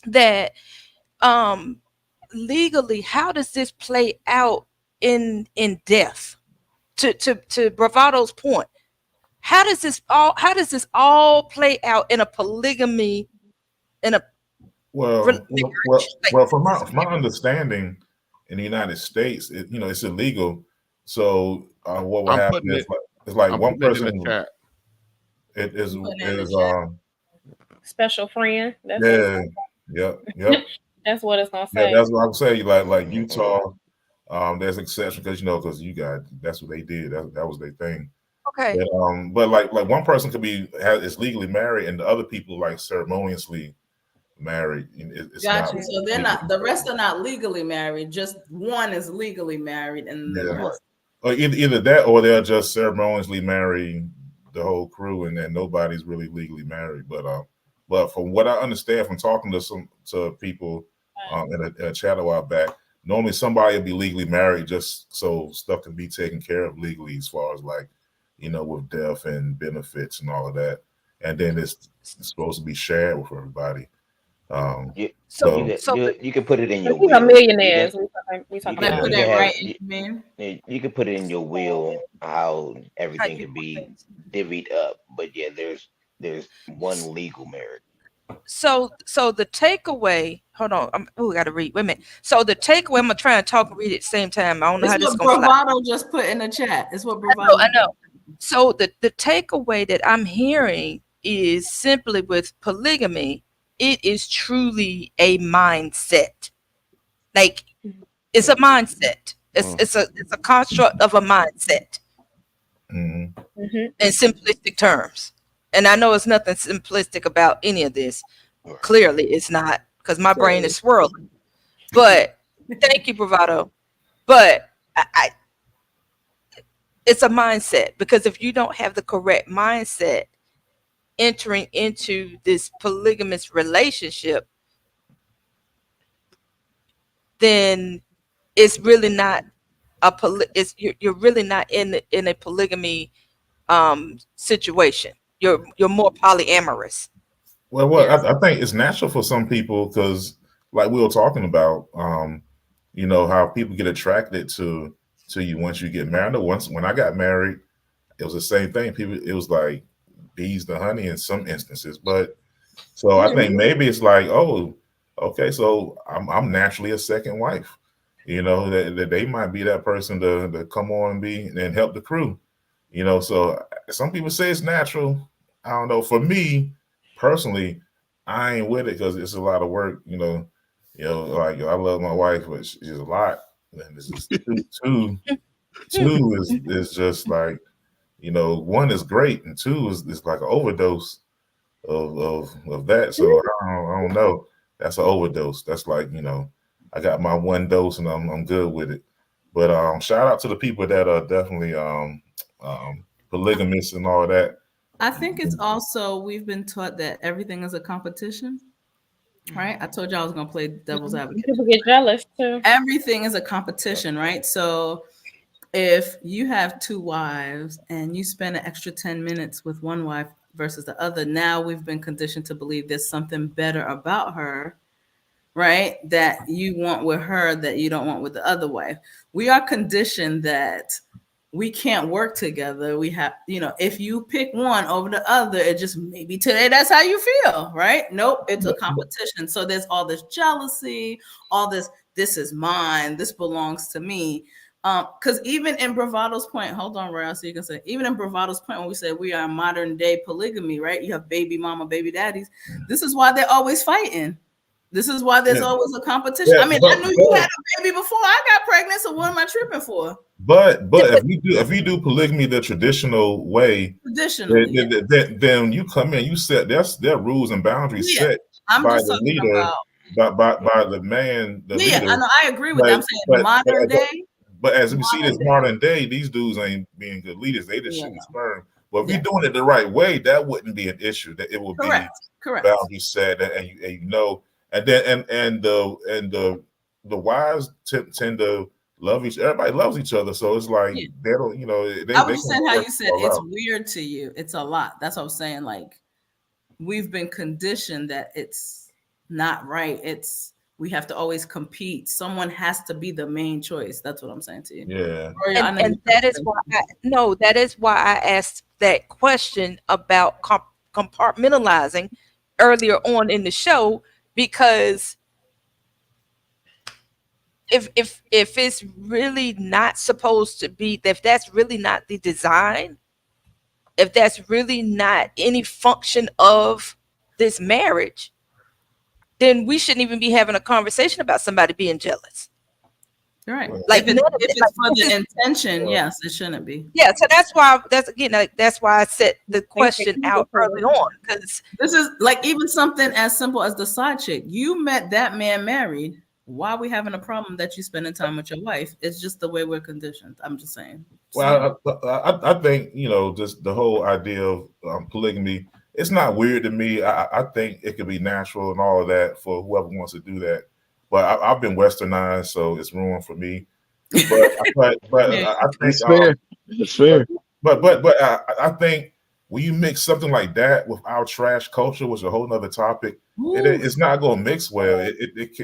that legally, how does this play out in death? To Bravado's point, how does this all play out in a polygamy, in a Well, marriage? from my understanding, in the United States, it's illegal. So what will I'm happen putting is it. like I'm one putting it in the person chat. it is Put it in the is chat. Special friend. That's what yeah, yep. that's what it's gonna Yeah, say. that's what I'm saying. Like Utah, there's exception because you got that's what they did. That was their thing. Okay. But like one person could is legally married and the other people like ceremoniously married. It's not Gotcha. So they're not. The rest are not legally married. Just one is legally married, and the rest. Or either that, or they're just ceremoniously marrying the whole crew, and then nobody's really legally married. But from what I understand from talking to people in a chat a while back, normally somebody will be legally married just so stuff can be taken care of legally, as far as like, with death and benefits and all of that, and then it's supposed to be shared with everybody. You, So you can put it in your These are will. millionaires. We talking can, They about. put you it can right have in. Man. you can put it in your will how How everything you can want be things. divvied up. But yeah, there's one legal marriage. So the takeaway. Hold on. I got to read. Wait a minute. So the takeaway. I'm gonna try and talk and read it at the same time. I don't know It's how this is what gonna fly. Bravado just put in the chat. It's what I Bravado. know. So the takeaway that I'm hearing is simply with polygamy, it is truly a mindset. Like it's a mindset. It's a construct of a mindset mhm. in simplistic terms. And I know it's nothing simplistic about any of this. Right. Clearly, it's not because my brain is swirling. But thank you, Bravado. But it's a mindset, because if you don't have the correct mindset entering into this polygamous relationship, then it's really not you're really not in a polygamy situation. You're more polyamorous. Well, I think it's natural for some people because, like we were talking about, how people get attracted to you once you get married. Once when I got married, it was the same thing. It was like bees to honey in some instances, but so I think maybe it's like, oh, okay, so I'm naturally a second wife. That they might be that person to come on and help the crew. So some people say it's natural. I don't know. For me personally, I ain't with it because it's a lot of work. Like I love my wife, but she's a lot. And this is two is just like, one is great, and two is like an overdose of that. So I don't know. That's an overdose. That's like, I got my one dose and I'm good with it. But shout out to the people that are definitely polygamous and all that. I think it's also we've been taught that everything is a competition. Right? I told you I was gonna play devil's advocate. People get jealous too. Everything is a competition, right? So if you have two wives and you spend an extra 10 minutes with one wife versus the other, now we've been conditioned to believe there's something better about her, right? That you want with her that you don't want with the other wife. We are conditioned that we can't work together. We have, if you pick one over the other, it just maybe today that's how you feel, right? Nope, it's a competition. So there's all this jealousy, all this is mine, this belongs to me. Because even in Bravado's point, hold on, Royal, so you can say, even in Bravado's point, when we say we are modern day polygamy, right? You have baby mama, baby daddies. This is why they're always fighting. This is why there's always a competition. I mean, I knew you had a baby before I got pregnant, so what am I tripping for? But if you do polygamy the traditional way, then you come in, you set there are rules and boundaries set I'm by just the talking leader. about by the man, the Yeah, leader. I know. I agree with that. I'm saying modern day. But as we see this modern day, these dudes ain't being good leaders. They just shooting sperm. But if you're doing it the right way, that wouldn't be an issue. That it would be boundaries set, and you know, and then and the wives tend to love each. Everybody loves each other, so it's like they don't. You know, I was just saying how you said it's weird to you. It's a lot. That's what I'm saying. Like we've been conditioned that it's not right. We have to always compete. Someone has to be the main choice. That's what I'm saying to you. Yeah. And that is why I asked that question about compartmentalizing earlier on in the show, because if it's really not supposed to be, if that's really not the design, if that's really not any function of this marriage, then we shouldn't even be having a conversation about somebody being jealous. Right. Like if it's for the intention, yes, it shouldn't be. Yeah, so that's why I set the question out early on, because this is like even something as simple as the side chick. You met that man married. Why are we having a problem that you spending time with your wife? It's just the way we're conditioned. I'm just saying. Well, I think, you know, just the whole idea of polygamy, it's not weird to me. I think it could be natural and all of that for whoever wants to do that. But I've been westernized, so it's ruined for me. But I think it's fair. It's fair. But I think when you mix something like that with our trash culture, which is a whole nother topic, it's not going to mix well.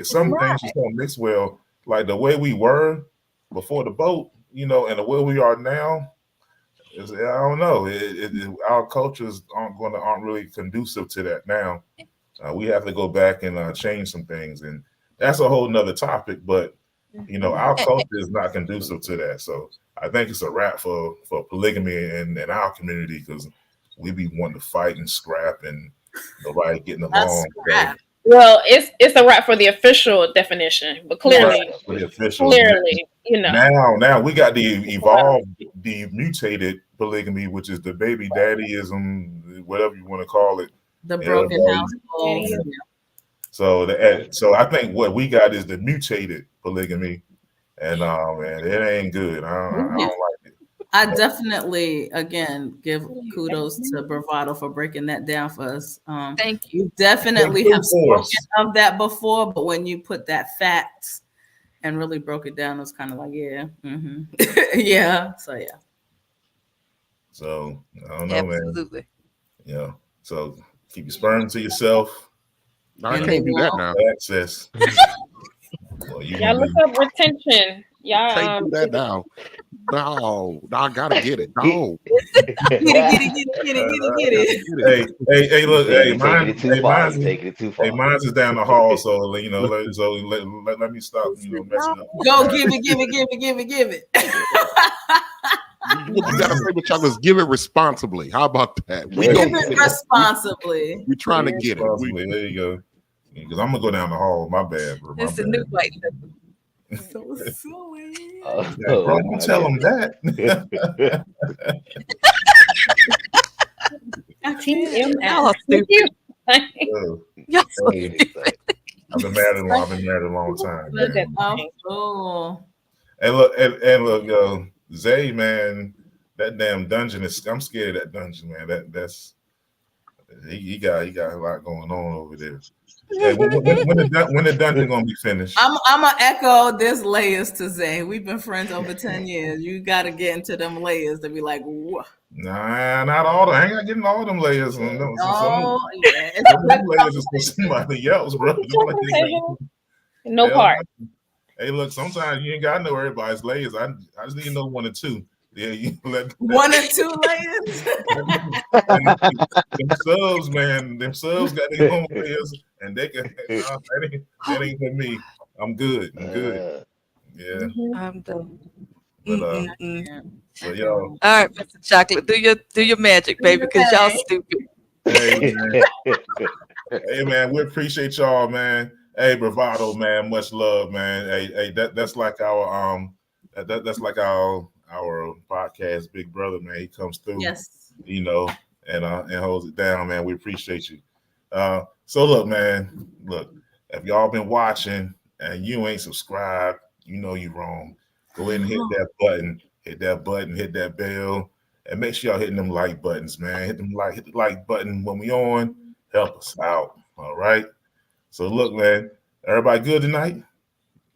Some things just don't mix well. Like the way we were before the boat, you know, and the way we are now. I don't know. Our cultures aren't really conducive to that now. We have to go back and change some things, and that's a whole nother topic. But you know, our culture is not conducive to that. So I think it's a wrap for polygamy in our community, because we be wanting to fight and scrap, and nobody getting along. Well, it's a wrap for the official definition, but clearly, you know. Now we got the evolved, the mutated polygamy, which is the baby daddyism, whatever you want to call it. The broken household. So I think what we got is the mutated polygamy, and it ain't good. I don't like it. I definitely, again, give kudos to Bravado for breaking that down for us. Thank you. You definitely have spoken of that before, but when you put that facts and really broke it down, it was kind of like, yeah. Yeah. So, yeah. So, I don't know, man. Absolutely. Yeah. So, keep your sperm to yourself. I can't do that now. Access. Well, y'all look up retention. Y'all can't do that now. No, I gotta get it. No. Get it. Hey, look, Hey, mine's is down the hall, so you know, let me stop, you know, messing up. Go give it. You gotta say what y'all give it responsibly. How about that? We give it responsibly. We're trying to get it. There you go. Because I'm gonna go down the hall. My bad, bro. It's a new light. So silly. Bro, don't tell them that. Y'all stupid. I've been married a long time. Look at And look, yo, Zay, man, that damn dungeon I'm scared of that dungeon, man. That's he got a lot going on over there. Hey, when the dungeon gonna be finished? I'm gonna echo this layers to Zay. We've been friends over 10 years. You gotta get into them layers to be like, whoa. Nah, not all them. I ain't getting all them layers. Some layers is for somebody else, bro. No part. Hey, look, sometimes you ain't gotta know everybody's layers. I just need to know one or two. Yeah, you let 1 or 2 layers. Them subs, man. Them subs got their own layers, and they can. That ain't for me. I'm good. Yeah. I'm done. But so y'all. All right, Mr. Chocolate, do your magic, baby, because y'all stupid. Hey man, we appreciate y'all, man. Hey, Bravado, man. Much love, man. Hey, that's like our that's like our podcast big brother, man. He comes through, yes, you know, and holds it down, man. We appreciate you. So look, man, if y'all been watching and you ain't subscribed, you know you wrong. Go ahead and hit that button, hit that bell, and make sure y'all hitting them like buttons, man. Hit the like button when we on. Help us out. All right. So look, man, everybody good tonight?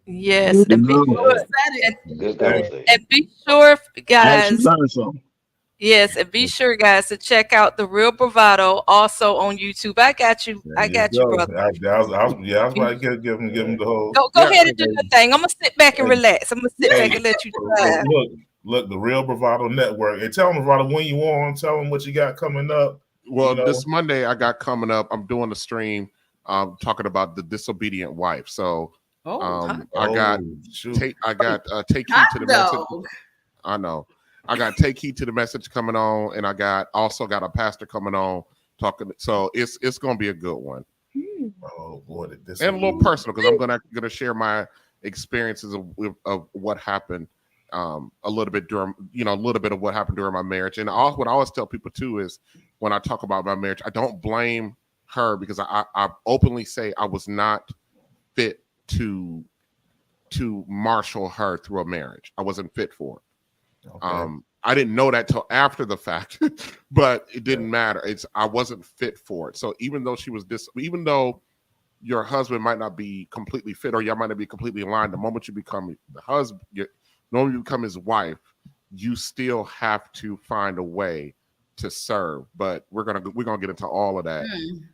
Yes, and be Good conversation. And be sure, guys. Actually learned something. Yes, and be sure, guys, to check out The Real Bravado also on YouTube. I got you. I got you, brother. I was about to give him the whole. Go ahead and do your thing. I'm gonna sit back and relax. I'm gonna sit back and let you drive. Look, The Real Bravado Network. And tell them, Bravado, when you on. Tell them what you got coming up. Well, this Monday I got coming up. I'm doing a stream talking about the disobedient wife. So I got take heed to the message. I know. I got take heed to the message coming on, and I also got a pastor coming on talking. So it's gonna be a good one. Oh boy, and a little personal because I'm gonna share my experiences of what happened a little bit during a little bit of what happened during my marriage. And what I always tell people too is when I talk about my marriage, I don't blame her because I openly say I was not fit to marshal her through a marriage. I wasn't fit for it. Okay. I didn't know that till after the fact, but it didn't matter. I wasn't fit for it. So even though even though your husband might not be completely fit or y'all might not be completely aligned, the moment you become the husband, the moment you become his wife, you still have to find a way to serve. But we're gonna get into all of that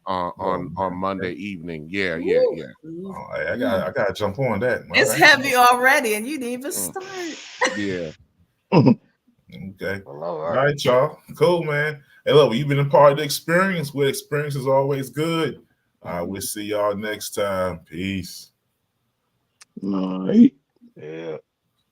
on Monday evening. Yeah. Oh, I gotta jump on that. It's heavy already, and you didn't even start. Yeah. Okay. All right, y'all. Cool, man. Hey, look, you've been a part of the experience. Where experience is always good. We'll see y'all next time. Peace. All right. Yeah.